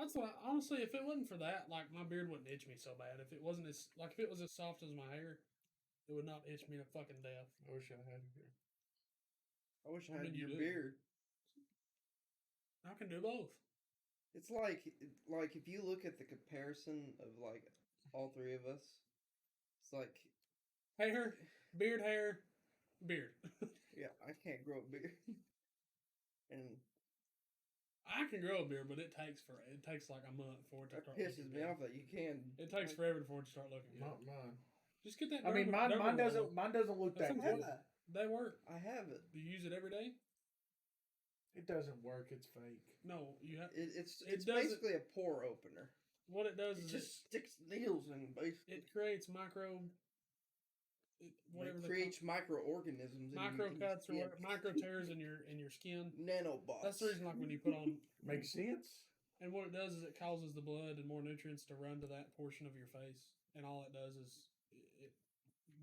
That's what. Honestly, if it wasn't for that, like my beard wouldn't itch me so bad. If it wasn't as like if it was as soft as my hair, it would not itch me to fucking death. I wish I had it. I wish I I had mean, you your do. beard. I can do both. It's like if you look at the comparison of like all three of us, it's like Hair, hair, beard. yeah, I can't grow a beard, and I can grow a beard, but it takes like a month for it to that start. pisses looking me good. off that you can. It takes like, forever for it to start looking good. Not mine. Just get that. I mean, mine derma doesn't. roller. Mine doesn't look that That's good. Yeah, They work. I have it. Do you use it every day? It doesn't work. It's fake. No, you have. It's It doesn't- basically a pore opener. What it does It is just sticks needles in basically. it creates micro. Whatever It they creates call microorganisms. micro cuts or whatever, micro tears in your skin. Nanobots. That's the reason, like when you put on, Makes sense. and what it does is it causes the blood and more nutrients to run to that portion of your face, and all it does is it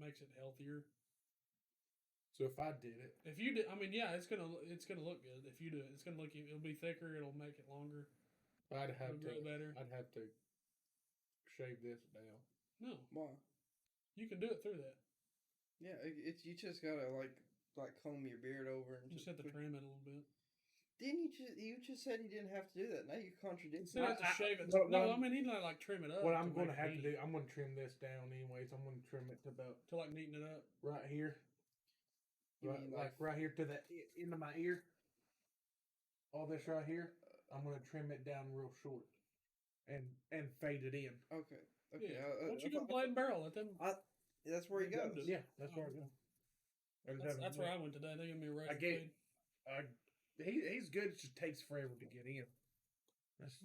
makes it healthier. So if I did it, If you do, I mean, yeah, it's gonna look good. If you do it, it's gonna look. It'll be thicker. It'll make it longer. I'd It'll have grow to. better. I'd have to shave this down. No, Why? you can do it through that. Yeah, it's you just gotta like comb your beard over and You just have to trim it a little bit. Didn't you just said you didn't have to do that? Now you contradict. Instead of have to I- shave it. no, No, no, I mean, he'd like trim it up. What I'm going to make it have to neat, do, I'm going to trim this down anyways. I'm going to trim it to about to like neaten it up. right here, You right, mean like right here to the end of my ear. All this right here, I'm going to trim it down real short, and fade it in. Okay. Yeah. Okay. Once you go blade and barrel, let them. That's where he Let them goes. do it. Yeah, that's where I go. That's where I went today. They gave me a razor blade. He's good. It just takes forever to get in.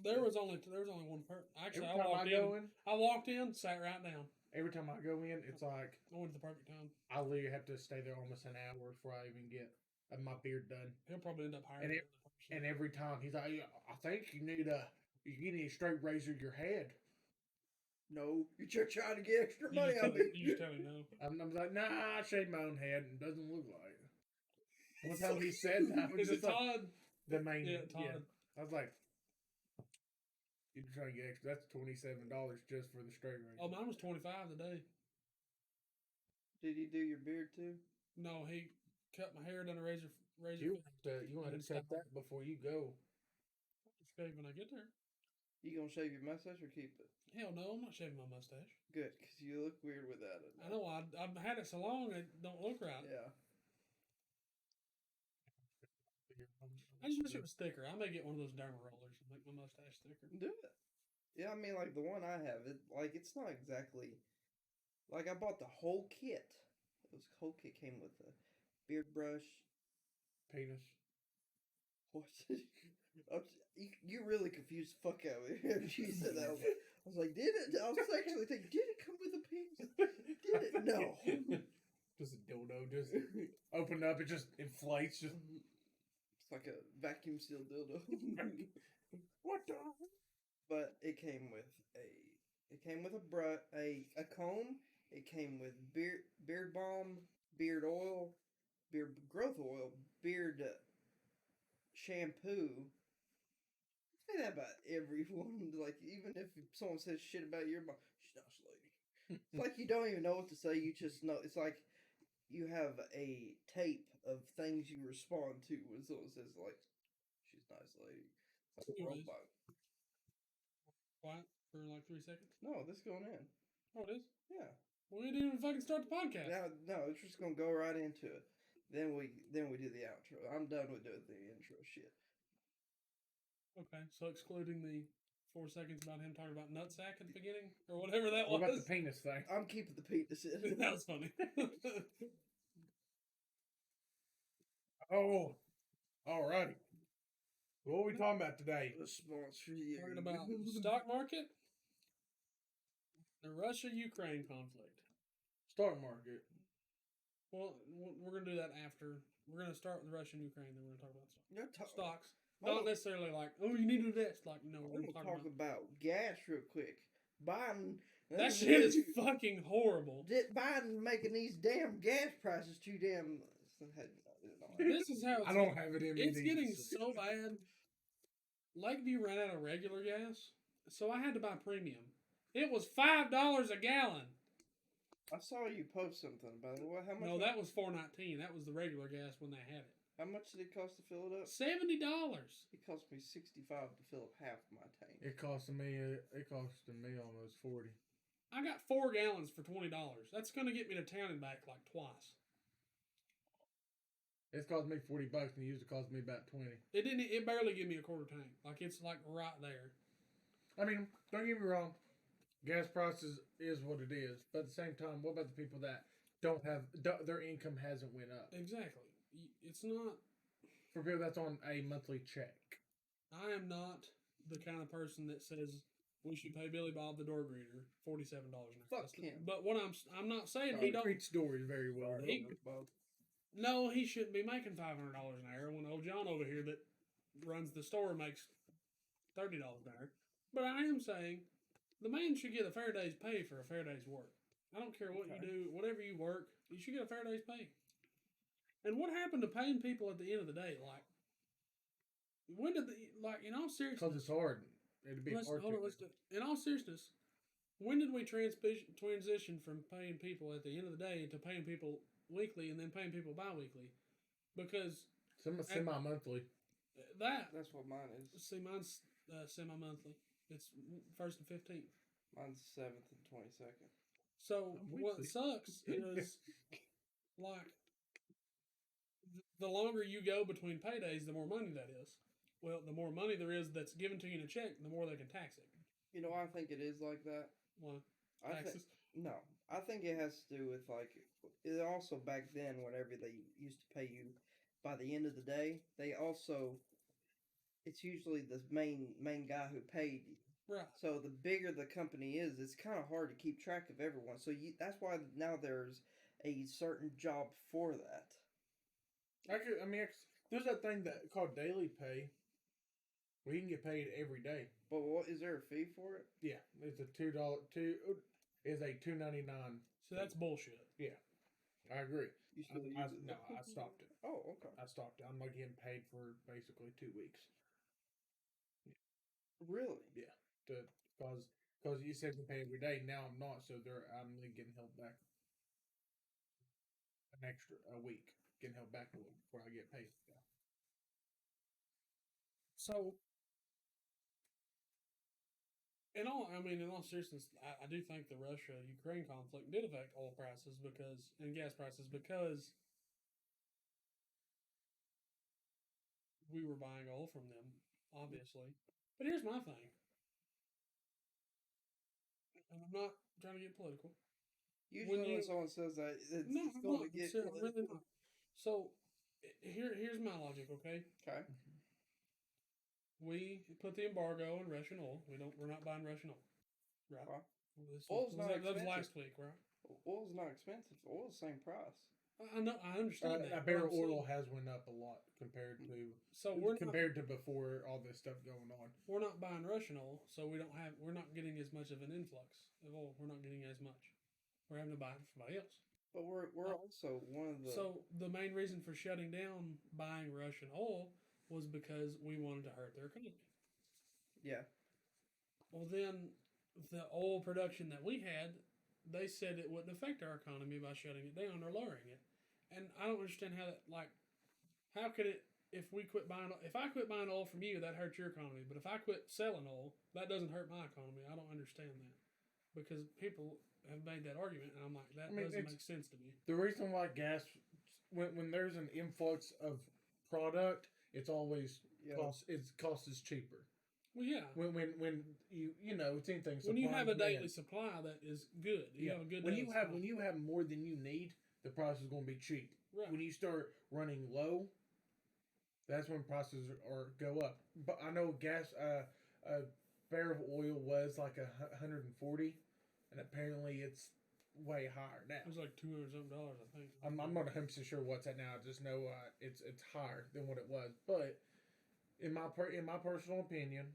There was only one person. Actually, every I time walked I go in, I walked in, sat right down. every time I go in, it's like I went at the perfect time. I literally have to stay there almost an hour before I even get my beard done. He'll probably end up hiring And another person. And every time he's like, I think you need a straight razor your head. No, you're just trying to get extra money out of You just tell him no. I'm like, nah, I shave my own head and it doesn't look like it. One time he said that. I was Is it just like, Todd? the main, Yeah, Todd. I was like, you're trying to get extra. That's $27 just for the straight razor. Oh, mine was $25 today. Did he do your beard too? No, he cut my hair, done a razor. You want to cut that before you go. Shave when I get there. You gonna shave your mustache or keep it? Hell no, I'm not shaving my mustache. Good, because you look weird without it. I know I've had it so long it don't look right. Yeah. I just wish it was thicker. I may get one of those derma rollers and make my mustache thicker. Do it. Yeah, I mean, like the one I have, it's not exactly. Like I bought the whole kit. It was whole kit came with a beard brush. Penis. What? You really confused the fuck out of me. She said that. I was like, did it? I was actually thinking, did it come with a penis? Did it? No. Just a dildo. Just open up. It just inflates. Just It's like a vacuum sealed dildo. what the? But it came with a comb. It came with beard balm, beard oil, beard growth oil, beard shampoo. I say that about everyone. Like even if someone says shit about your mom, she's not a lady. It's like you don't even know what to say. You just know. It's like you have a tape of things you respond to when someone says like, "She's a nice lady." It's like a robot. Quiet for like 3 seconds. No, this going in. Oh, it is. Yeah. Well, we didn't even fucking start the podcast. No, it's just gonna go right into it. Then we do the outro. I'm done with doing the intro shit. Okay, so excluding the 4 seconds about him talking about nutsack at the beginning or whatever that What was. about the penis thing? I'm keeping the penis in. That was funny. Oh, alrighty. What are we talking about today? The sponsor. Yeah. Talking about stock market, the Russia-Ukraine conflict. Stock market. Well, we're gonna do that after. We're gonna start with Russia and Ukraine, then we're gonna talk about stocks. I'm Not necessarily like, oh, you need to do this. Like, no, we're gonna gonna talk about gas real quick. Biden. that shit is fucking horrible. Biden making these damn gas prices too damn. This is how I don't have it in me. it's getting so bad. Lakeview ran out of regular gas, so I had to buy premium. It was $5 a gallon. I saw you post something about it. What? How much? No, that was $4.19. That was the regular gas when they had it. How much did it cost to fill it up? $70. It cost me $65 to fill up half my tank. It costed me almost 40. I got 4 gallons for $20. That's going to get me to town and back like twice. It's cost me $40, and it used to cost me about 20. It didn't. It barely give me a quarter tank. Like it's like right there. I mean, don't get me wrong, gas prices is what it is. But at the same time, what about the people that their income hasn't went up? Exactly. It's not. For people that's on a monthly check. I am not the kind of person that says we should pay Billy Bob the door greeter $47 an hour. Fuck him. But what I'm not saying He he don't. treats stories very well. No, he shouldn't be making $500 an hour when old John over here that runs the store makes $30 an hour. But I am saying the man should get a fair day's pay for a fair day's work. I don't care what you do, whatever you work, you should get a fair day's pay. And what happened to paying people at the end of the day? Like, when did in all seriousness? Because it's hard. It'd be hard. In all seriousness, when did we transition from paying people at the end of the day to paying people weekly and then paying people bi-weekly? Because semi-monthly. That's what mine is. See, mine's semi-monthly. It's 1st and 15th. Mine's 7th and 22nd. So what sucks is like the longer you go between paydays, the more money that is. Well, the more money there is that's given to you in a check, the more they can tax it. You know, I think it is like that. Well, Taxes? No, I think it has to do with it also back then, whenever they used to pay you by the end of the day, it's usually the main guy who paid you. Right. So the bigger the company is, it's kind of hard to keep track of everyone. So that's why now there's a certain job for that. There's that thing called daily pay, where you can get paid every day. But is there a fee for it? Yeah, it's a $2.99. So that's bullshit. Yeah, I agree. You still use it? No, I stopped it. Oh, okay. I stopped it. I'm not getting paid for basically 2 weeks. Really? Yeah, because you said you pay every day. Now I'm not, so I'm getting held back a week. Getting held back a week before I get paid. Yeah. So, in all seriousness, I do think the Russia-Ukraine conflict did affect oil prices and gas prices because we were buying oil from them, obviously. But here's my thing, and I'm not trying to get political. Usually when someone says that, it's no, going to get really not. So, here's my logic, okay? Okay. We put the embargo on Russian oil. We're not buying Russian oil, right? Wow. That was last week, right? Oil's not expensive. Oil's the same price. I know. I understand that. A barrel of oil has went up a lot compared to before all this stuff going on. We're not buying Russian oil, so we're not getting as much of an influx of oil. We're not getting as much. We're having to buy it from somebody else. But we're also one of the. So the main reason for shutting down buying Russian oil was because we wanted to hurt their economy. Yeah. Well, then the oil production that we had, they said it wouldn't affect our economy by shutting it down or lowering it. And I don't understand how that, how could it, if I quit buying oil from you, that hurts your economy. But if I quit selling oil, that doesn't hurt my economy. I don't understand that. Because people have made that argument, and I'm like, that doesn't make sense to me. The reason why gas, when there's an influx of product, it's always cost is cheaper. Well, yeah. When it's anything. When you have a daily supply that is good, you have a good. When you have more than you need, the price is going to be cheap. Right. When you start running low, that's when prices go up. But I know gas, a barrel of oil was like $140, and apparently it's way higher now. It was like $200 something, I think. I'm not 100% sure what's at now. I just know it's higher than what it was. But in my personal opinion,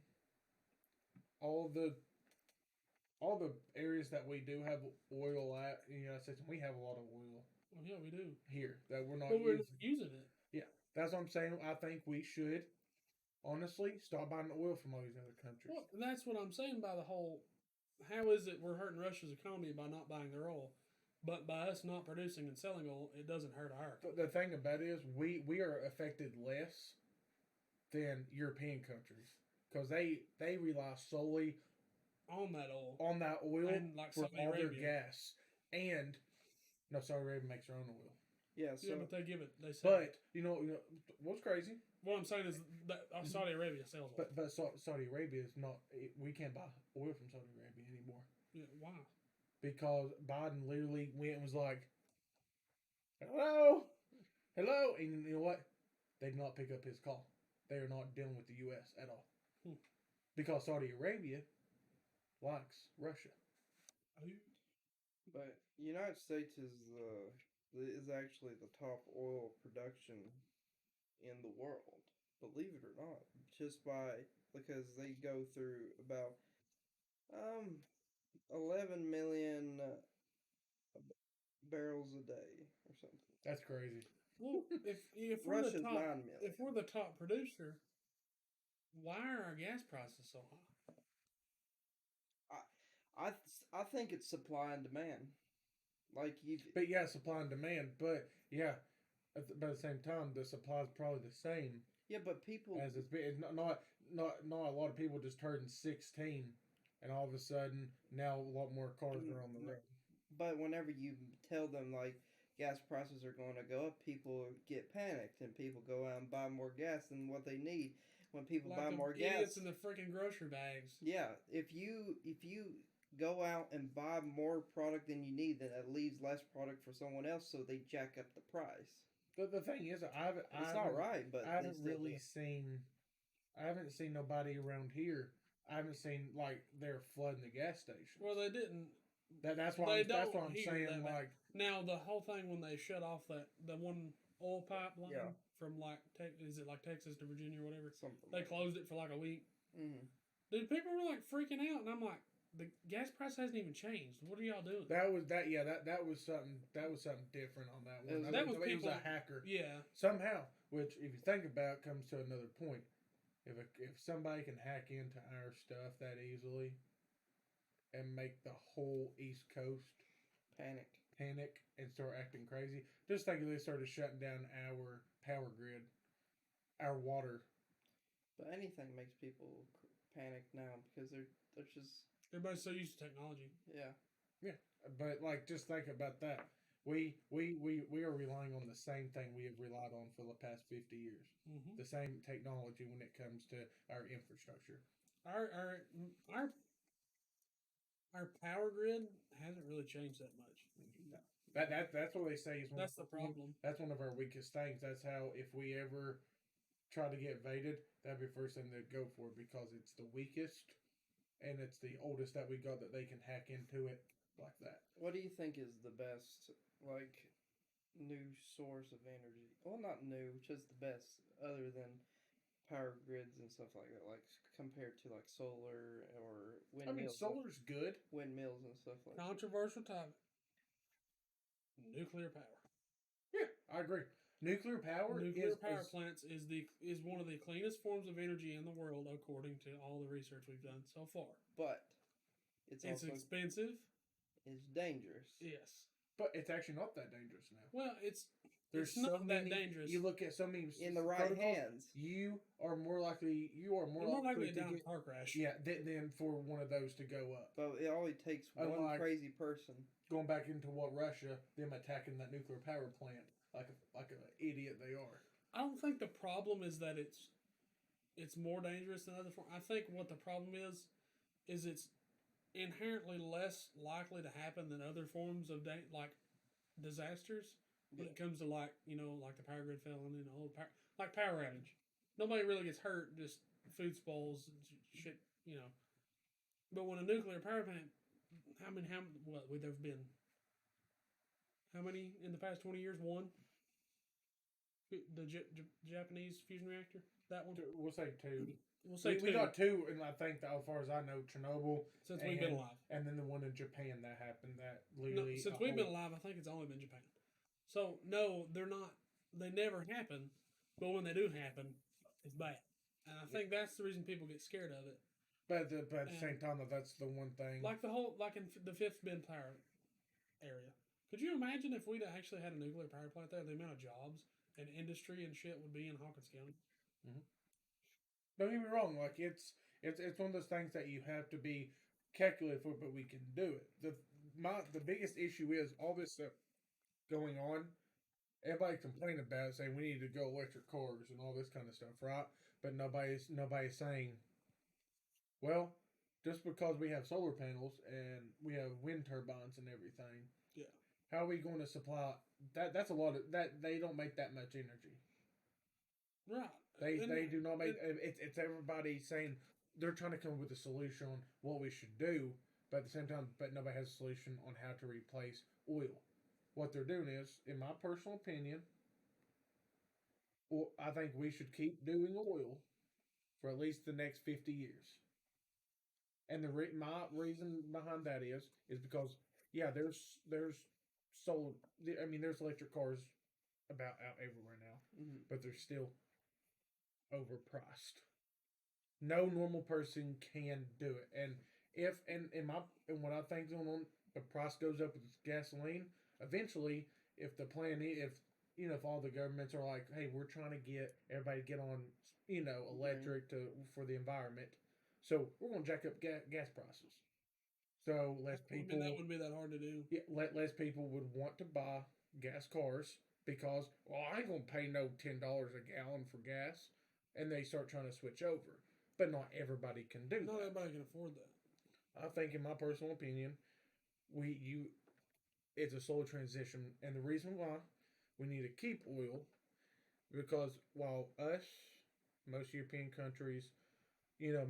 all the areas that we do have oil at in the United States, we have a lot of oil. Well, yeah, we do here that we're not using it. Yeah, that's what I'm saying. I think we should honestly, stop buying oil from all these other countries. Well, that's what I'm saying by the whole. How is it we're hurting Russia's economy by not buying their oil, but by us not producing and selling oil, it doesn't hurt our economy. The thing about it is, we are affected less than European countries because they rely solely On that oil, on that oil and like for Saudi all their Arabia. gas. And no, Saudi Arabia makes their own oil. Yeah, so Yeah, but they give it. They sell. But it. you know what's crazy? What I'm saying is that Saudi Arabia sells oil. But Saudi Arabia is not. We can't buy oil from Saudi Arabia anymore Yeah, why? because Biden literally went and was like, "Hello, hello," and you know what? They did not pick up his call. They are not dealing with the U.S. at all because Saudi Arabia likes Russia. but United States is actually the top oil production in the world. Believe it or not, just because they go through about 11 million barrels a day or something. That's crazy. Well, if we're Russia's the top, 9 million. if we're the top producer, why are our gas prices so high? I think it's supply and demand. Like you, But yeah, supply and demand. But yeah, but at the same time, the supply is probably the same yeah, but people as it's been. Not a lot of people just turned 16, and all of a sudden now a lot more cars are on the road. But whenever you tell them like gas prices are going to go up, people get panicked and people go out and buy more gas than what they need. When people Like buy the more idiots gas, in the freaking grocery bags. yeah, if you go out and buy more product than you need, then it leaves less product for someone else, so they jack up the price. The thing is, It's not right, but I they haven't still really do. seen. I haven't seen nobody around here. I haven't seen like they're flooding the gas stations. Well, they didn't. That's why They that's don't what I'm hear saying. that bad. Like Now the whole thing when they shut off the one oil pipeline Yeah. from like is it like Texas to Virginia or whatever? Something. They closed it for like a week. Mm-hmm. Dude, people were like freaking out, and I'm like, the gas price hasn't even changed. What are y'all doing? that was that. Yeah, that was something. That was something different on that one. That was it was people- a hacker. Yeah, Somehow, which if you think about, it, comes to another point. If somebody can hack into our stuff that easily and make the whole East Coast panic and start acting crazy, just think if they started shutting down our power grid, our water. But anything makes people panic now because they're just everybody's so used to technology. yeah. But like, just think about that. We are relying on the same thing we have relied on for the past 50 years. Mm-hmm. The same technology when it comes to our infrastructure. Our power grid hasn't really changed that much. No. That's what they say is That's the problem. That's one of our weakest things. That's how if we ever try to get invaded, that'd be the first thing they'd go for because it's the weakest and it's the oldest that we got that they can hack into it like that. What do you think is the best like new source of energy? Well, not new, just the best other than power grids and stuff like that. Like compared to like solar or I mean, windmills. solar's good. Windmills and stuff like that. Controversial topic. Nuclear power. Yeah, I agree. Nuclear power Power plants is one of the cleanest forms of energy in the world, according to all the research we've done so far. But it's also expensive. It's dangerous. Yes, but it's actually not that dangerous now. Well, There's it's not so many, that dangerous. You look at so many in the right protocols, hands. You are more likely You're more likely to to die in get a car crash. yeah than for one of those to go up. But it only takes one Unlike crazy person. Going back into what Russia, them attacking that nuclear power plant like an idiot they are. I don't think the problem is that it's more dangerous than other forms. I think what the problem is it's inherently less likely to happen than other forms of like disasters when it comes to like the power grid failing and like power outage. Nobody really gets hurt, just food spoils and shit, But when a nuclear power plant, would there have been? How many in the past 20 years? One. The Japanese fusion reactor, that one. We'll say two. We'll say we got two, and I think as far as I know, Chernobyl. Since we've been alive, and then the one in Japan that happened. That literally since we've been alive, I think it's only been Japan. So no, they're not. They never happen, but when they do happen, it's bad. And I think that's the reason people get scared of it. But at the same time, that's the one thing. Like in the Fifth Bend Power area. Could you imagine if we'd actually had a nuclear power plant there? The amount of jobs and industry and shit would be in Hawkins County. Mm-hmm. Don't get me wrong. Like it's one of those things that you have to be calculated for, but we can do it. The biggest issue is all this stuff going on. Everybody complaining about it, saying we need to go electric cars and all this kind of stuff, right? But nobody's saying, well, just because we have solar panels and we have wind turbines and everything, yeah, how are we going to supply that? That's a lot of that. They don't make that much energy, right? They do not make. It's everybody saying they're trying to come up with a solution on what we should do, but at the same time, but nobody has a solution on how to replace oil. What they're doing is, in my personal opinion, well, I think we should keep doing oil for at least the next 50 years. And my reason behind that is because yeah, there's solar. I mean, there's electric cars about out everywhere now, but they're still overpriced. No normal person can do it, and if and what I think going on, the price goes up with gasoline. Eventually, if the plan if if all the governments are like, hey, we're trying to get everybody to get on electric for the environment, so we're going to jack up gas prices. So less people. I mean, that wouldn't be that hard to do. Yeah, less people would want to buy gas cars because I ain't gonna pay no $10 a gallon for gas, and they start trying to switch over. But not everybody can do that. Not everybody can afford that. I think, in my personal opinion, it's a slow transition, and the reason why we need to keep oil because while most European countries,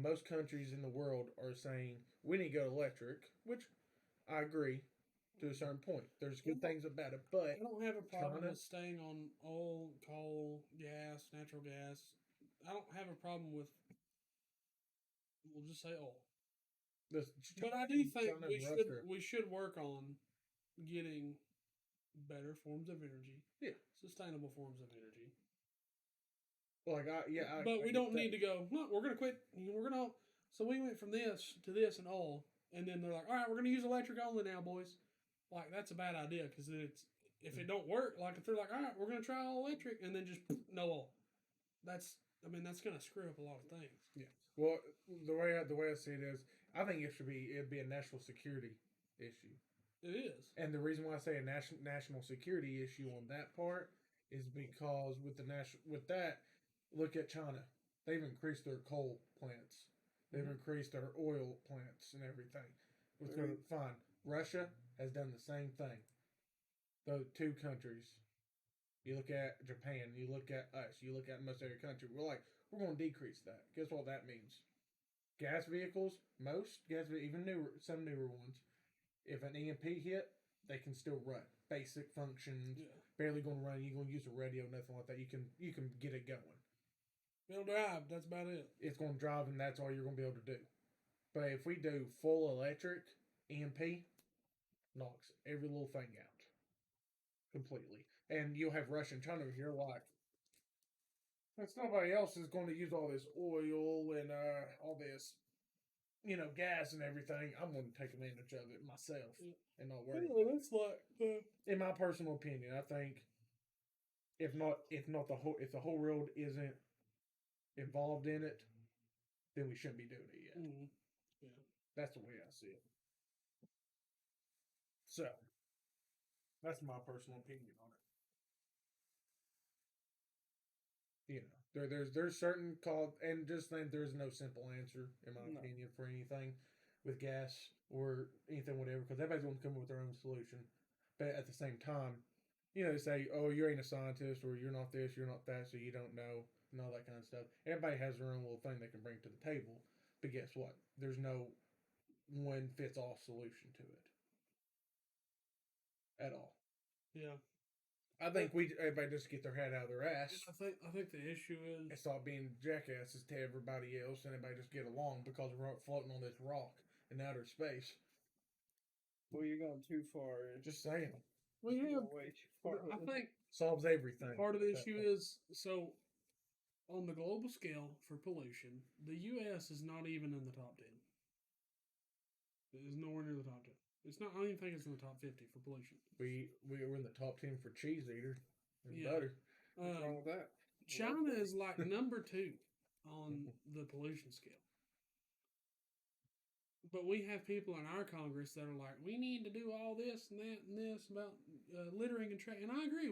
most countries in the world are saying we need to go electric, which I agree to a certain point. There's good things about it, but I don't have a problem with staying on oil, coal, gas, natural gas. I don't have a problem with, we'll just say oil. But I do think we should work on getting better forms of energy. Yeah, sustainable forms of energy. But we don't need to go. No, we're gonna quit. We're gonna. So we went from this to this and all, and then they're like, all right, we're gonna use electric only now, boys. Like that's a bad idea because if it don't work, like if they're like, all right, we're gonna try all electric, and then just no oil. That's gonna screw up a lot of things. Yeah. Well, the way I see it is, I think it'd be a national security issue. It is. And the reason why I say a national security issue on that part is because with that, look at China. They've increased their coal plants. They've increased their oil plants and everything. Fine. Russia has done the same thing. The two countries. You look at Japan, you look at us, you look at most every country. We're going to decrease that. Guess what that means? Gas vehicles, even some newer ones, if an EMP hit, they can still run. Basic functions, barely going to run. You're going to use a radio, nothing like that. You can get it going. It'll drive. That's about it. It's going to drive, and that's all you're going to be able to do. But if we do full electric, EMP knocks every little thing out completely. And you'll have Russia and China here like, since nobody else is going to use all this oil and all this, gas and everything, I'm going to take advantage of it myself and not worry. That's like, in my personal opinion, I think if the whole world isn't involved in it, then we shouldn't be doing it yet. Mm-hmm. Yeah, that's the way I see it. So that's my personal opinion on it. There's certain and just think there's no simple answer in my opinion for anything with gas or anything whatever, because everybody's going to come up with their own solution. But at the same time, they say, oh, you ain't a scientist, or you're not this, you're not that, so you don't know, and all that kind of stuff. Everybody has their own little thing they can bring to the table. But guess what? There's no one fits all solution to it at all. Yeah. I think everybody just get their head out of their ass. I think the issue is and stop being jackasses to everybody else, and everybody just get along because we're floating on this rock in outer space. Well, you're going too far. Just saying. Well, yeah. Way too far. I think solves everything. Part of the issue is on the global scale for pollution, the U.S. is not even in the top 10. It is nowhere near the top 10. It's not. I don't even think it's in the top 50 for pollution. We were in the top 10 for cheese eater and Yeah. butter. What's wrong with that? China is like number 2 on the pollution scale. But we have people in our Congress that are like, we need to do all this and that and this about littering and trash. And I agree,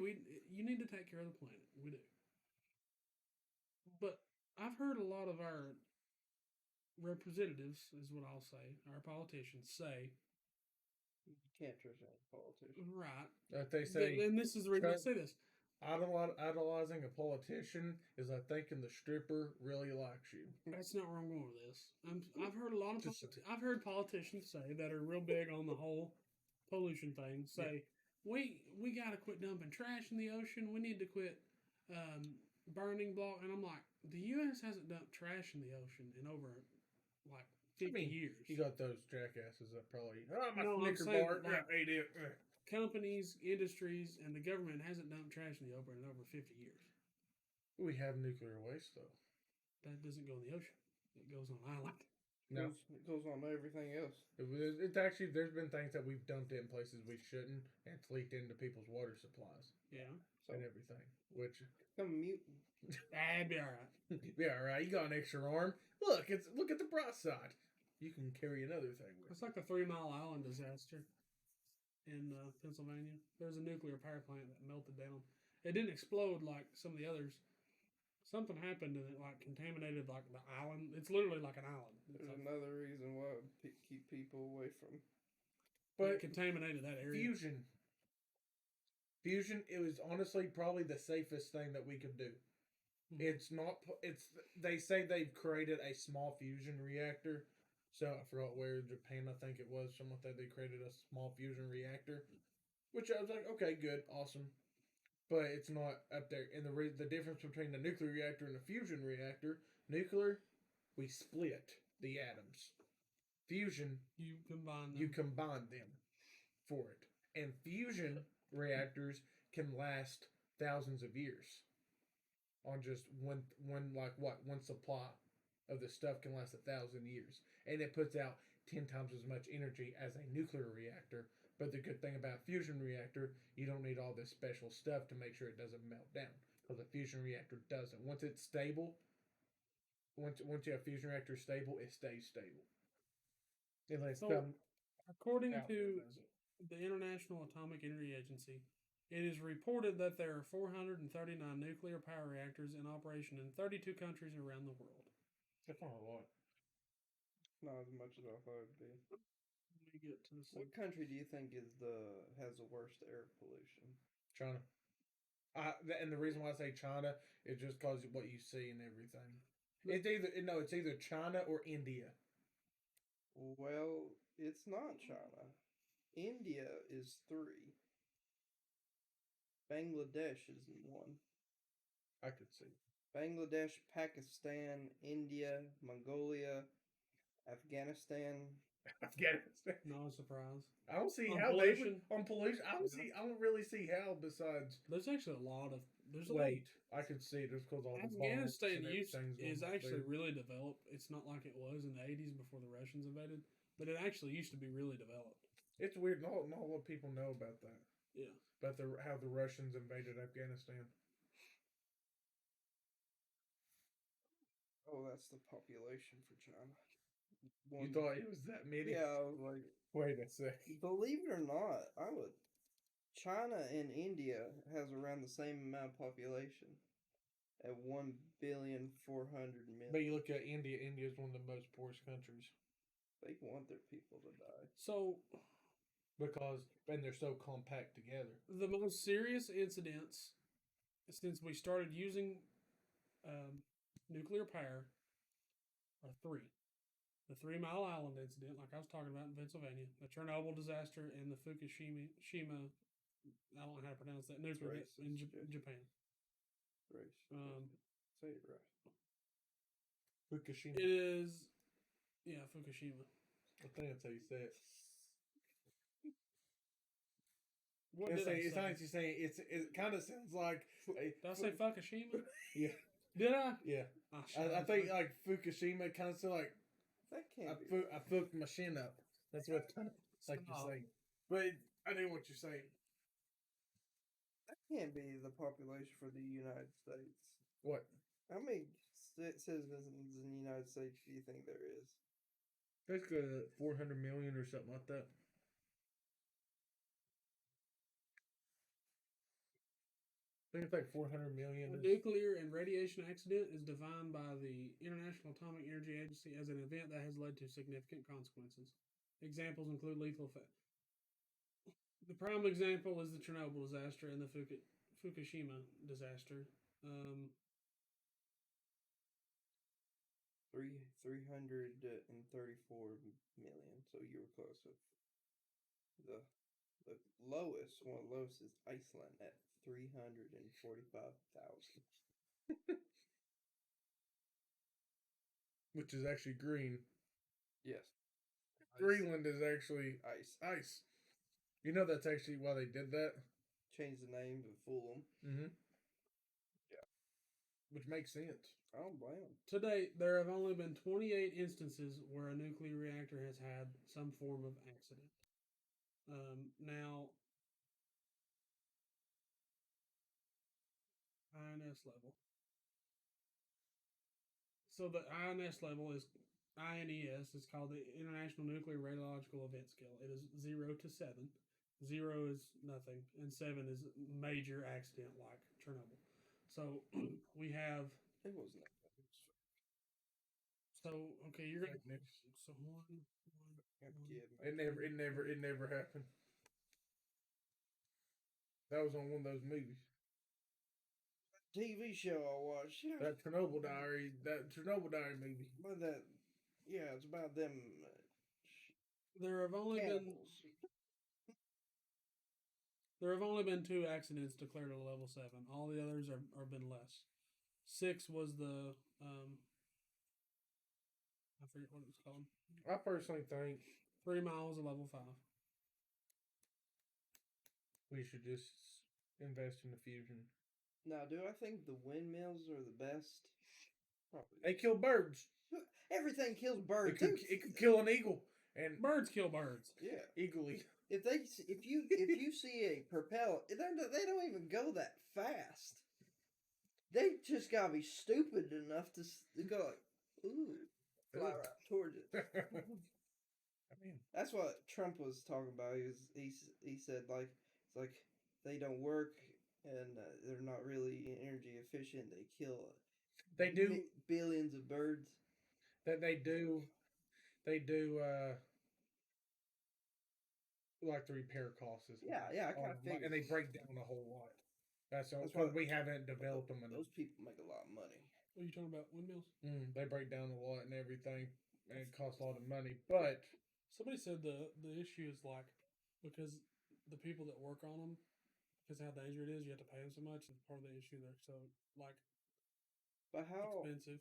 you need to take care of the planet. We do. But I've heard a lot of our representatives, is what I'll say, our politicians say, You can't trust any politician. right. That they say, And this is the reason I say this. idolizing a politician is like thinking the stripper really likes you. That's not where I'm going with this. I've heard a lot of I've heard politicians say that are real big on the whole pollution thing. Say we got to quit dumping trash in the ocean. We need to quit burning block. And I'm like, the U.S. hasn't dumped trash in the ocean in over like 50 years. You got those jackasses that probably my No, I'm Snicker saying, bar. like, Ate it. companies, industries, and the government hasn't dumped trash in the ocean in over 50 years. We have nuclear waste though. That doesn't go in the ocean. It goes on an island. No. It goes on to everything else. It's actually, there's been things that we've dumped in places we shouldn't, and it's leaked into people's water supplies Yeah. So and everything. Which become a mutant. That'd be all right. yeah, all right. You got an extra arm. Look at the bright side. You can carry another thing with. It's like the 3 Mile Island disaster in Pennsylvania. There's a nuclear power plant that melted down. It didn't explode like some of the others. Something happened and it like contaminated like the island. It's literally like an island. It's There's like, another reason why keep people away from. it But contaminated that area. fusion, it was honestly probably the safest thing that we could do. It's not. It's they say they've created a small fusion reactor. So I forgot where Japan, I think it was, something like that. They created a small fusion reactor, which I was like, okay, good, awesome, but it's not up there. And the difference between the nuclear reactor and the fusion reactor, nuclear, we split the atoms. Fusion, You combine them. you combine them for it, and fusion reactors can last thousands of years on just one supply of the stuff can last 1,000 years, and it puts out 10 times as much energy as a nuclear reactor. But the good thing about fusion reactor, you don't need all this special stuff to make sure it doesn't melt down, because a fusion reactor doesn't. Once it's stable, once you have fusion reactor stable, it stays stable. Unless according to the International Atomic Energy Agency, it is reported that there are 439 nuclear power reactors in operation in 32 countries around the world. That's not a lot. Not as much as I thought it'd be. Let me get to this. What country do you think has the worst air pollution? China. And the reason why I say China is just because of what you see and everything. It's either China or India. Well, it's not China. India is 3. Bangladesh is 1. I could see. Bangladesh, Pakistan, India, Mongolia, Afghanistan. Afghanistan. No surprise. I don't see On how pollution? they would, on pollution. I don't really see how besides. There's actually a lot of. There's a Wait, I could see it just because all the Afghanistan bombs and is everything's actually there. really developed. It's not like it was in the 80s before the Russians invaded, but it actually used to be really developed. It's weird. Not a lot of people know about that. Yeah. About how the Russians invaded Afghanistan. Oh, that's the population for China. You thought it was that many? Yeah, I was like, Wait a sec. believe it or not, China and India has around the same amount of population at 1,400,000,000. But you look at India. India is one of the most poorest countries They want their people to die. So and they're so compact together. the most serious incidents since we started using nuclear power are 3. The 3 Mile Island incident, like I was talking about in Pennsylvania, the Chernobyl disaster, and the Fukushima, I don't know how to pronounce that, nuclear hit in Japan. Race. Say it right. Fukushima. It is, Fukushima. I think that's how you say it. What did I It's say? not like you saying it kind of sounds like Did I say Fukushima? yeah. Did I? Yeah. I I think like Fukushima kind of like That can't be. I fucked my shin up. That's what kind of like you're Stop. saying. But I know what you're saying. That can't be the population for the United States. What? How many citizens in the United States do you think there is? Basically 400 million or something like that. I think it's like 400 million. A nuclear and radiation accident is defined by the International Atomic Energy Agency as an event that has led to significant consequences. Examples include lethal effect. The prime example is the Chernobyl disaster and the Fukushima disaster. 334 million. So you were close. The the lowest one of the lowest is Iceland at 345,000. Which is actually green. Yes. Greenland is actually Ice. ice. You know that's actually why they did that? Change the name to fool them. Mm-hmm. Yeah. Which makes sense. I don't blame them. To date, there have only been 28 instances where a nuclear reactor has had some form of accident. Now, INS level. So the INS level is INES is called the International Nuclear Radiological Event Scale. It is 0 to 7. 0 is nothing, and 7 is major accident like Chernobyl. So we have. It wasn't. So okay, you're gonna. Like, So one. it never happened. That was on one of those movies. TV show I watched. Yeah. That Chernobyl Diary movie. But that, yeah, it's about them. There have only been Cannibals. There have only been 2 accidents declared at a level 7. All the others are been less. 6 was the I forget what it's called. I personally think 3 miles of level 5. we should just invest in the fusion. Now, do I think the windmills are the best? Probably. They kill birds. Everything kills birds. It could kill an eagle and Birds kill birds. Yeah. eagerly. If you see a propeller, they don't even go that fast. They just gotta be stupid enough to go like, ooh, fly right towards it. I mean, That's what Trump was talking about. He said like it's like they don't work and they're not really energy efficient. They kill they do billions of birds. that. They do like the repair costs. Yeah, I kind of figured. and they break down a whole lot. That's That's why why- we haven't developed them. Those people make a lot of money. What are you talking about? Windmills? They break down a lot and everything, and it costs a lot of money. But Somebody said the issue is like because the people that work on them, because how dangerous it is, you have to pay them so much. It's part of the issue there. So like But expensive.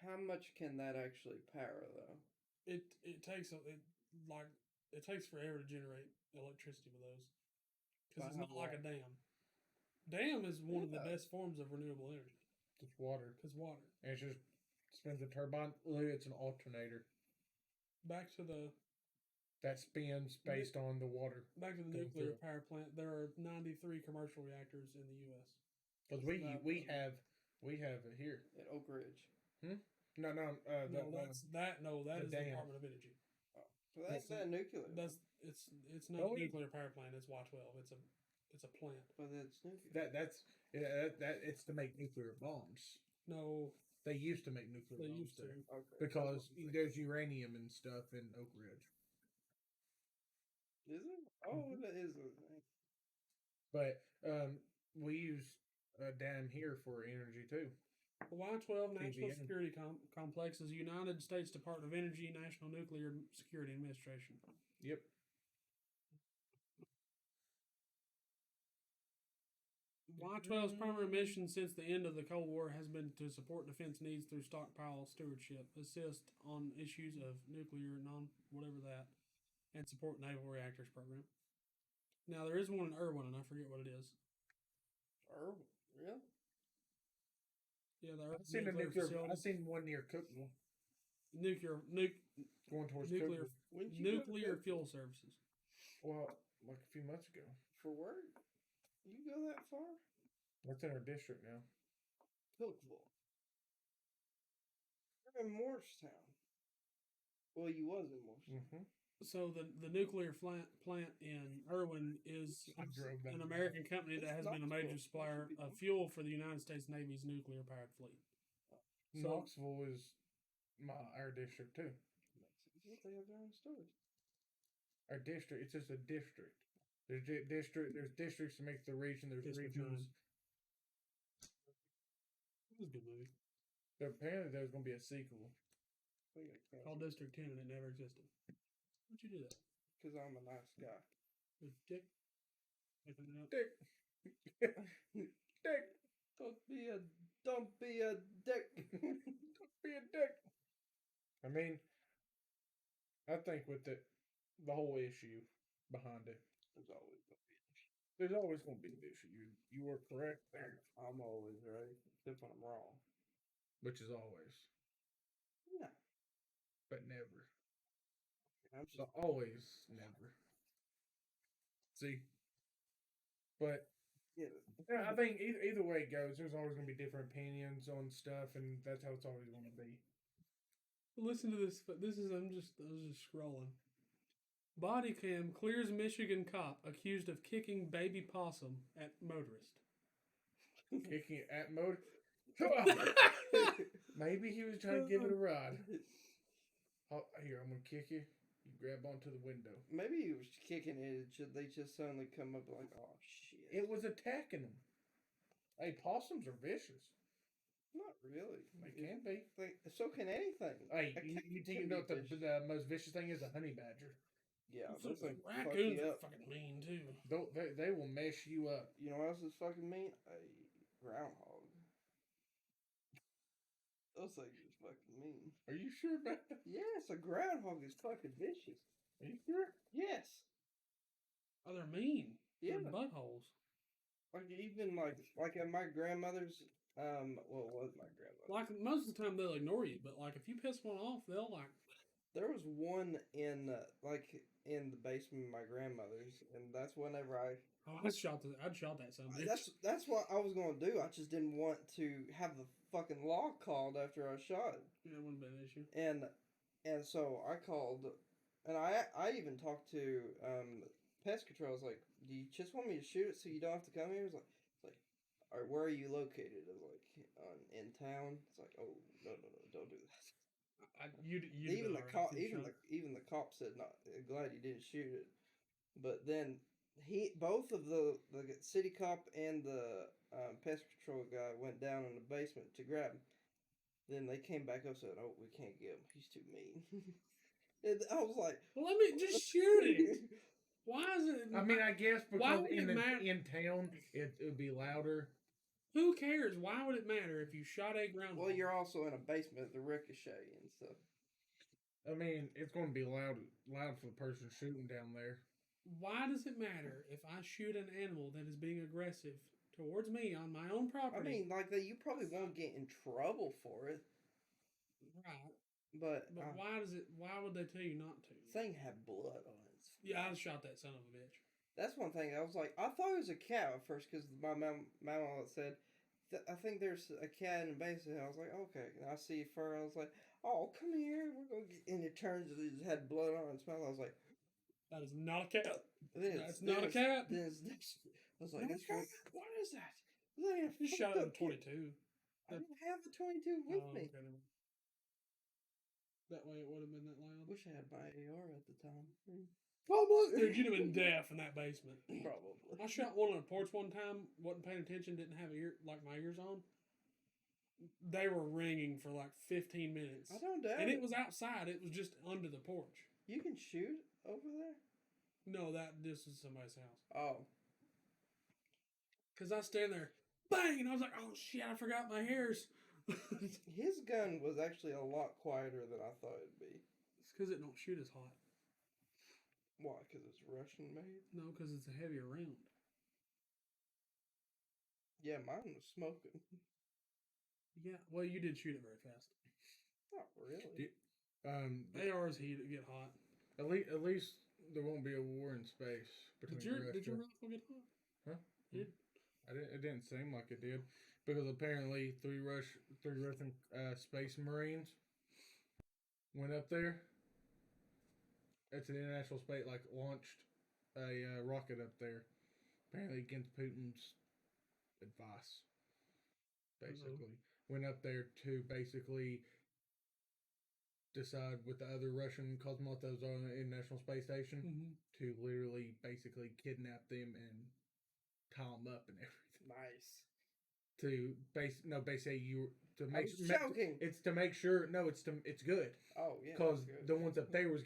how much can that actually power though? It takes forever to generate electricity with those because it's By not like a what? dam. Dam is one of the Yeah. best forms of renewable energy it's water, because water. and it just spins a turbine. Literally, it's an alternator Back to the that spins based on the water. Back to the Going nuclear through. power plant. There are 93 commercial reactors in the U.S. Because we have it here. At Oak Ridge. No, No, that the is the the dam. Department of Energy. So that's that nuclear. It's not Oh, a nuclear power plant. It's Y12. It's a plant. But it's nuclear. that it's to make nuclear bombs. No, They used to make nuclear they bombs used to. there Okay. because there's uranium and stuff in Oak Ridge. Is it? Oh, that is. But we use a dam here for energy too. The Y12 National TBN. Security Complex is the United States Department of Energy National Nuclear Security Administration. Yep. Y12's primary mission since the end of the Cold War has been to support defense needs through stockpile stewardship, assist on issues of nuclear, whatever that, and support naval reactors program. Now, there is one in Irwin, and I forget what it is. Oh, really? Yeah, the I've seen a nuclear nuclear. facility. I've seen one near Cookville going towards nuclear Cookville. When'd you go to nuclear Cookville? fuel services. Well, like a few months ago. For work? You go that far? That's in our district now. Cookville. You're in Morristown. Well, you was in Morristown. Mm-hmm. So the nuclear plant in Irwin is I drove that. an American company that It's has been a major Knoxville. supplier That should be of fun. fuel for the United States Navy's nuclear powered fleet. So Knoxville is our district too. What they have their own stores. Our district. It's just a district. There's district. There's districts that make the region. There's District regions. 9. It was a good movie. So apparently there's going to be a sequel. Called District 10 and it never existed. Why'd you do that? Because I'm a nice guy. With Dick? Making it up? Dick. Dick. Don't be a dick. Don't be a dick. I mean, I think with the whole issue behind it, There's always gonna be. there's always going to be an issue. You were correct there, I'm always right, except when I'm wrong. which is always, No, but never. I'm just So always, never. See, but yeah. yeah, I think either way it goes, there's always going to be different opinions on stuff, and that's how it's always going to be. Listen to this. I was just scrolling. Body cam clears Michigan cop accused of kicking baby possum at motorist. Kicking it at mode. Maybe he was trying to give it a ride. Oh, here, I'm gonna kick you. You grab onto the window. Maybe he was kicking it. They just suddenly come up like, oh shit. It was attacking him. Hey, possums are vicious. Not really. They can be. So can anything. Hey, A cat you can think be what the vicious. most vicious thing is? A honey badger. Yeah, those things fuck Raccoons you are up. fucking mean too. They will mess you up. You know what else is fucking mean? A groundhog. Those things are fucking mean. Are you sure about that? Yes, a groundhog is fucking vicious. Are you sure? Yes. Oh, they're mean. Yeah. They're buttholes. Like even like at my grandmother's well it was my grandmother. Like most of the time they'll ignore you, but like if you piss one off, they'll like. There was one in in the basement of my grandmother's, and that's whenever Oh, I'd shot that son of a bitch. that's what I was gonna do. I just didn't want to have the fucking law called after I shot it. Yeah, it wouldn't be an issue. And so I called, and I even talked to pest control. I was like, "Do you just want me to shoot it so you don't have to come here?" It's like, all right, where are you located? I was like, in town. It's like, oh no, don't do that. Even the cop, even the cop said, "Not glad you didn't shoot it." But then both of the city cop and the pest control guy went down in the basement to grab him. Then they came back up and said, "Oh, we can't get him. He's too mean." And I was like, well, let me just shoot it. Why is it? I mean, I guess Why because would it matter? in town it would be louder. Who cares? Why would it matter if you shot a groundhog? well, you're also in a basement, the ricochet and stuff. I mean, it's going to be loud for the person shooting down there. Why does it matter if I shoot an animal that is being aggressive towards me on my own property? I mean, like that, you probably won't get in trouble for it. Right. But why does it? Why would they tell you not to? Thing had blood on it. Yeah, I shot that son of a bitch. That's one thing. I was like, I thought it was a cat at first because my mom said, I think there's a cat in the basement. I was like, okay. And I see fur. I was like, oh, come here. We're going to get. And it turns out it had blood on its mouth. I was like, that is not a cat. That's not not a cat. I was like, what is that? You shot it in 22. I didn't have the 22 with me. Okay. That way it would have been that loud. Wish I had my AR at the time. Dude, you'd have been deaf in that basement. Probably. I shot one on the porch one time, wasn't paying attention, didn't have my ears on. They were ringing for like 15 minutes. I don't doubt and it was outside, it was just under the porch. You can shoot over there? No, this is somebody's house. Oh. Because I stand there, bang, and I was like, oh shit, I forgot my hairs. His gun was actually a lot quieter than I thought it'd be. It's because it don't shoot as hot. Why? Because it's Russian made? No, because it's a heavier round. Yeah, mine was smoking. Yeah. Well, you did shoot it very fast. Not really. Did- Um, ARs get hot. at least there won't be a war in space between Did your Russia. rifle get hot? Huh? Did It didn't seem like it did, because apparently three Russian space marines went up there. It's an international space, like launched a rocket up there, apparently against Putin's advice. Basically, went up there to basically decide with the other Russian cosmonauts on the International Space Station Mm-hmm. to literally basically kidnap them and tie them up and everything. Nice. To basically you to I make was joking. it's to make sure it's good Oh yeah. because that's good. the ones up there was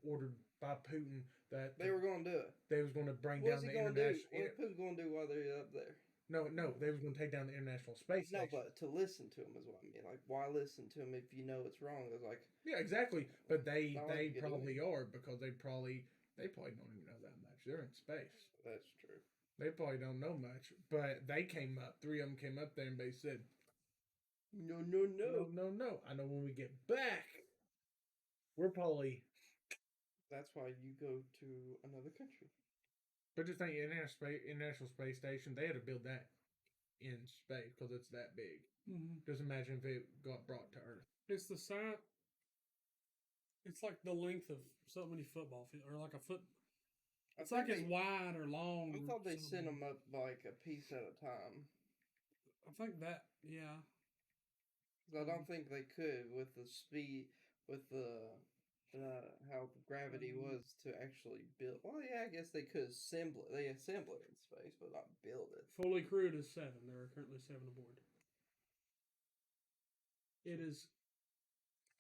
ordered by Putin that They were going to do it. they was going to bring What's down he the going to do? international. What's Putin going to do while they're up there? No, they was going to take down the International Space No, Station. but to listen to him is what I mean. Like, why listen to him if you know it's wrong? It's like, Yeah, exactly. But they Not like you probably do. are because they probably don't even know that much. They're in space. that's true. They probably don't know much. But they came up. Three of them came up there and they said, No. No. I know when we get back, we're probably. That's why you go to another country. But just think, International Space Station, they had to build that in space because it's that big. Mm-hmm. Just imagine if it got brought to Earth. It's the size. It's like the length of so many football fields, or like a foot. It's like it's wide or long. I thought they or sent something. them up like a piece at a time. I think that, yeah. 'Cause I don't think they could with the speed, with the how gravity was to actually build. Well, yeah, I guess they could assemble it. They assemble it in space, but not build it. Fully crewed is 7. There are currently 7 aboard. It is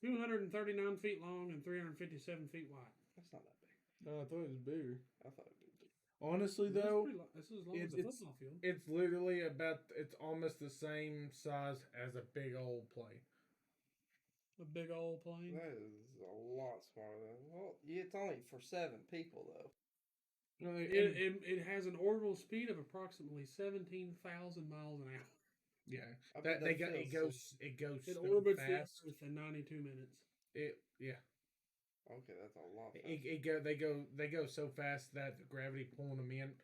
239 feet long and 357 feet wide. That's not that big. No, I thought it was bigger. I thought it'd be big. Honestly, This is though, pretty this is as long as a it's- football field. it's literally it's almost the same size as a big old plane. A big old plane. That is a lot smaller than. Well, yeah, it's only for 7 people though. No, It has an orbital speed of approximately 17,000 miles an hour. yeah, I bet that it feels- goes It so orbits fast. the Earth in 92 minutes. Yeah. Okay, that's a lot. Faster. They go so fast that the gravity pulling them in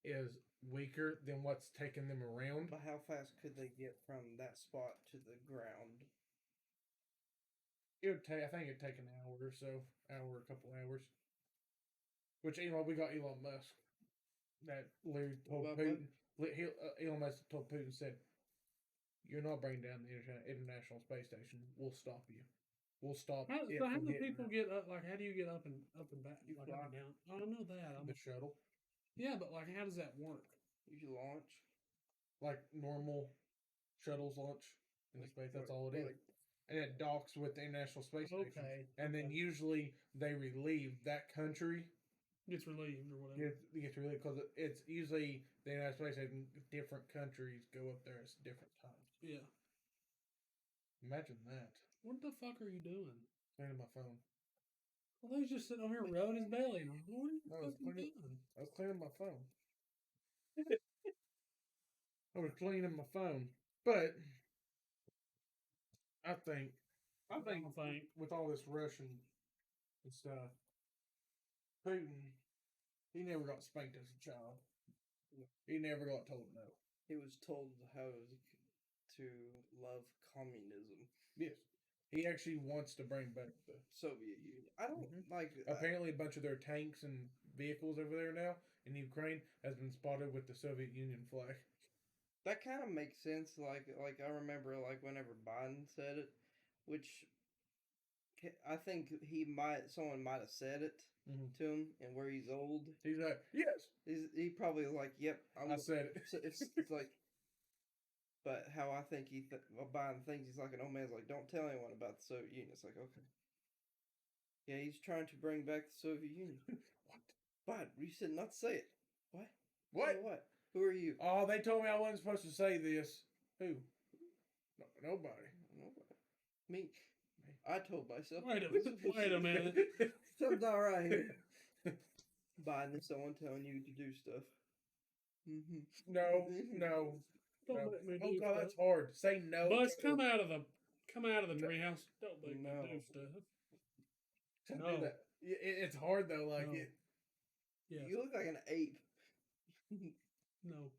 is weaker than what's taking them around. But how fast could they get from that spot to the ground? It would take, I think it'd take an hour or so, a couple hours. Which we got Elon Musk that literally told What, Putin. Elon Musk told Putin, said, "You're not bringing down the International Space Station. We'll stop you. We'll stop." How it do from hitting people get up? Like, how do you get up and back? You Like fly. up and down. I don't know that. the shuttle Yeah, but like, how does that work? You launch. like normal shuttles launch into space. That's all it is. Like, And it docks with the International Space Station. Okay. And then usually they relieve that country. Gets relieved or whatever. Gets relieved because it's usually the United States and different countries go up there at different times. Yeah. Imagine that. What the fuck are you doing? Cleaning my phone. Well, he's just sitting over here rubbing his belly. And I'm like, what are you No, it's fucking cleaning- doing? I was cleaning my phone. I was cleaning my phone. But I think with all this Russian and stuff, Putin, he never got spanked as a child. He never got told no. he was told how to love communism. Yes. He actually wants to bring back the. Soviet Union. I don't like. Apparently, a bunch of their tanks and vehicles over there now in Ukraine has been spotted with the Soviet Union flag. That kind of makes sense. Like I remember whenever Biden said it, which I think someone might have said it to him, and where he's old, He's like, yes, he probably like, yep, I said it. So it's like, but how I think Biden thinks he's like an old man's like, don't tell anyone about the Soviet Union. It's like, okay, yeah, he's trying to bring back the Soviet Union. What? Biden, you said not to say it. What? What? Say what? Who are you? Oh, they told me I wasn't supposed to say this. Who? No, nobody. Nobody. Me. I told myself. Wait a minute. Something's not right here. Biden is someone telling you to do stuff. Mm-hmm. No. Don't No. make me Oh do God, stuff. that's hard. Say no. Bus, to- come out of the No. treehouse. Don't make me No. do stuff. to No. do that. It's hard though. Like No. it. Yes. You look like an ape. No.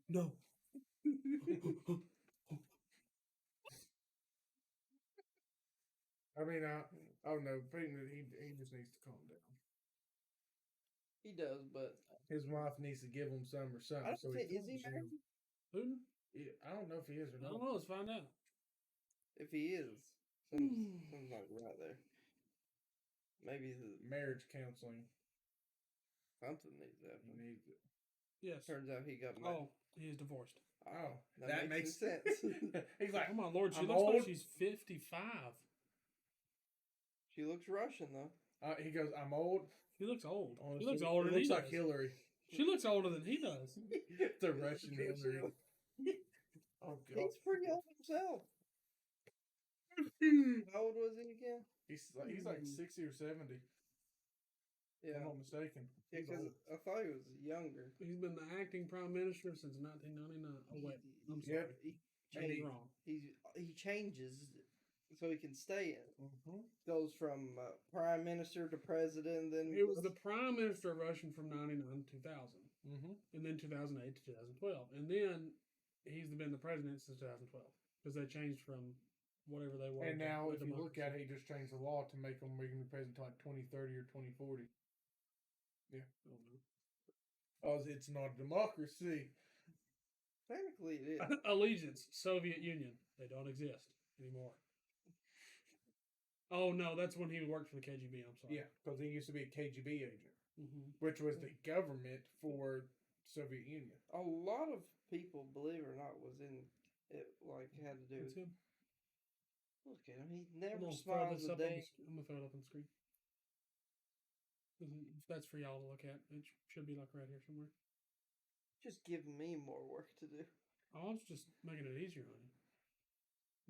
No. I mean, I don't know. Peyton, he just needs to calm down. He does, but His wife needs to give him some or I something. don't So think, he is he calms married? down. Who? I don't know if he is or I not. don't know. Let's find out. If he is, something's not right there. Maybe Marriage counseling. something needs to He happen. needs it. Yes. Turns out he got married. Oh, he is divorced. Oh, that makes some sense. He's like, Oh my lord, she I'm looks old. like she's 55. She looks Russian though. he goes, I'm old. She looks old. Honestly, She looks older it than looks he like does. Hillary. She looks older than he does. The Russian Hillary. Oh God. He's pretty old himself. How old was he again? He's like 60 or 70. If Yeah, I'm not mistaken. yeah. He's Because old. I thought he was younger. He's been the acting prime minister since 1999. Oh wait, I'm Yep. sorry. He, I was wrong. he changes so he can stay in. Mhm. Goes from prime minister to president. Then He was the prime minister of Russia from 99 to 2000, Mhm. and then 2008 to 2012, and then he's been the president since 2012 because they changed from whatever they were. And to now, a if you look democracy. at it, he just changed the law to make him be president until like 2030 or 2040. I don't know. Oh, it's not a democracy. technically it is. Allegiance, Soviet Union. They don't exist anymore. Oh no, that's when he worked for the KGB. I'm sorry. Yeah, because he used to be a KGB agent, Mm-hmm. which was the government for Soviet Union. A lot of people, believe it or not, was in it. Like had to do. That's him. Look at him. He I'm never gonna throw smiles this a up on the, day. I'm gonna throw it up on the screen. That's for y'all to look at. It should be like right here somewhere. Just giving me more work to do. I was just making it easier on you.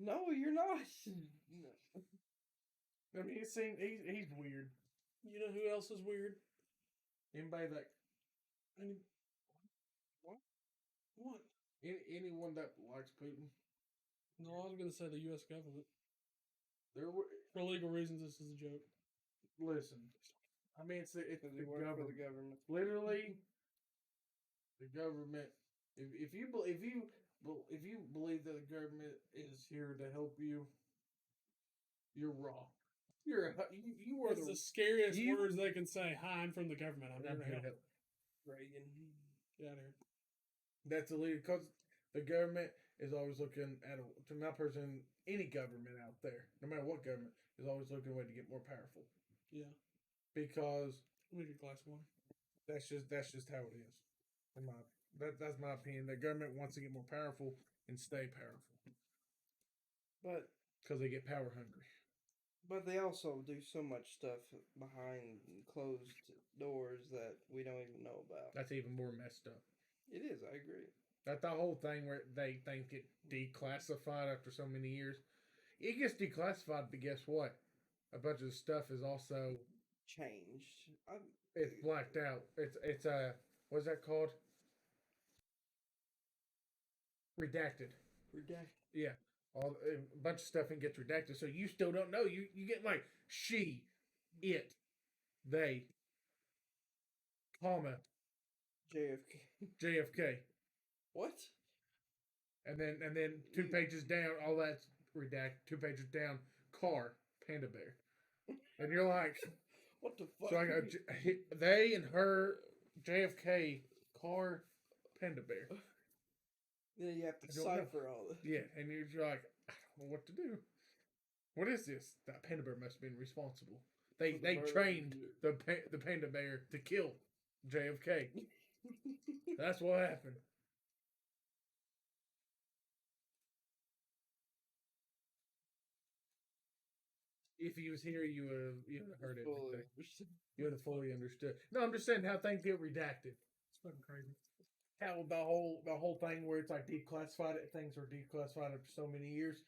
No, you're not. No. I mean, he's weird. You know who else is weird? Anybody that Any, What? what? anyone that likes Putin, No, I was gonna say the U.S. government. there were. For legal reasons, this is a joke. Listen, I mean, it's Because the he works for government. the government. Literally, the government. If you believe that the government is here to help you, you're wrong. You are That's the scariest you- words they can say. Hi, I'm from the government. I'm I'm here to here to help. help. Reagan. Get out of here. That's illegal because the government is always looking at to my person, any government out there, no matter what government, is always looking a way to get more powerful. Yeah. Because Let me get a glass of water. that's just how it is. That's my opinion. The government wants to get more powerful and stay powerful But because they get power hungry. they also do so much stuff behind closed doors that we don't even know about. That's even more messed up. It is. I agree. That the whole thing where things get declassified after so many years, it gets declassified. But guess what? A bunch of stuff is also Changed. it's blacked out. It's what's that called? Redacted. Redacted. Yeah, a bunch of stuff and gets redacted, so you still don't know. You get like she, it, they, comma, JFK. JFK, What? and then 2 pages down, all that's redacted. 2 pages down, car, panda bear, and you're like, What the fuck? so I got they and her, JFK, car, panda bear. Then you have to I don't know. cipher all this. Yeah, and you're like, I don't know what to do. What is this? That panda bear must have been responsible. They For the murder. trained the panda bear to kill JFK. That's what happened. If he was here, you would have heard Fully everything. understood. You would have fully understood. No, I'm just saying how things get redacted. It's fucking crazy. How the whole thing where it's like declassified, things are declassified after so many years.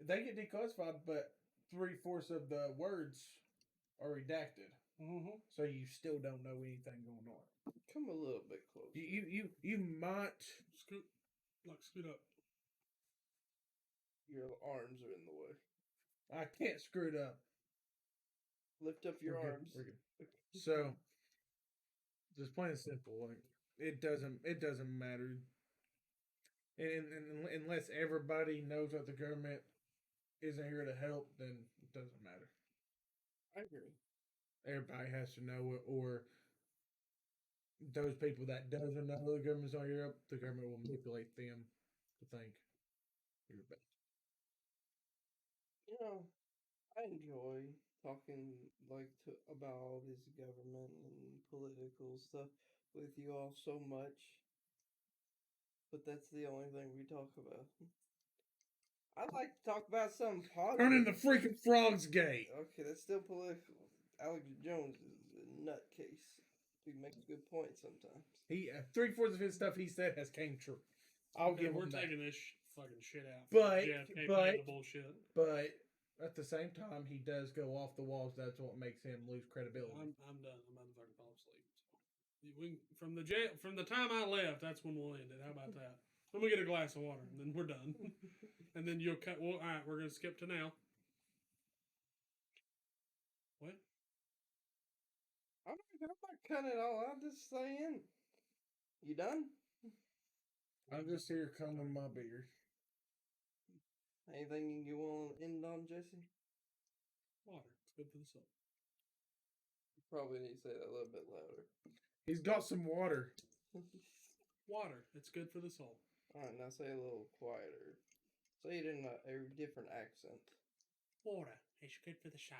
They get declassified, but 3/4 of the words are redacted. Mm-hmm. So you still don't know anything going on. Come a little bit closer. You might Scoot. Look, scoot up. Your arms are in the way. I can't screw it up. Lift up your We're good, arms. we're good. So, just plain and simple, like it doesn't matter, and unless everybody knows that the government isn't here to help, then it doesn't matter. I agree. Everybody has to know it, or those people that doesn't know the government's not here, the government will manipulate them to think you're bad. You know, I enjoy talking about all this government and political stuff with you all so much, but that's the only thing we talk about. I'd like to talk about something Turning positive. the freaking frogs gay. Okay, that's still political. Alex Jones is a nutcase. He makes good points sometimes. He 3/4 of his stuff he said has came true. I'll Okay, give we're him that. taking this fucking shit out. But- JFK but- playing the bullshit. But at the same time, he does go off the walls. That's what makes him lose credibility. I'm done. I'm about to fucking fall asleep. So we from the time I left, that's when we'll end it. How about that? Let me get a glass of water, and then we're done. And then you'll cut. Well, all right, we're gonna skip to now. What? I'm not cutting it all out. Just saying. You done? I'm just here combing my beard. Anything you want to end on, Jesse? Water. It's good for the soul. You probably need to say that a little bit louder. He's got some water. Water. It's good for the soul. Alright, now say it a little quieter. Say it in a different accent. Water. It's good for the soul.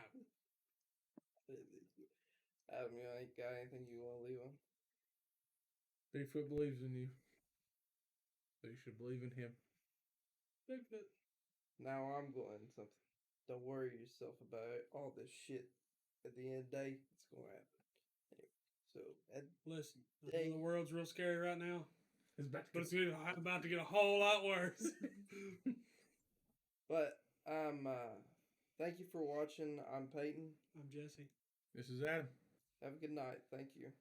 Adam, you ain't got anything you want to leave on? Bigfoot believes in you. So you should believe in him. Bigfoot. Now I'm going something. Don't worry yourself about it. All this shit. At the end of the day, it's going to happen. Anyway, so, Listen, I know the world's real scary right now, It's about but to it's about to get a whole lot worse. but thank you for watching. I'm Peyton. I'm Jesse. This is Adam. Have a good night. Thank you.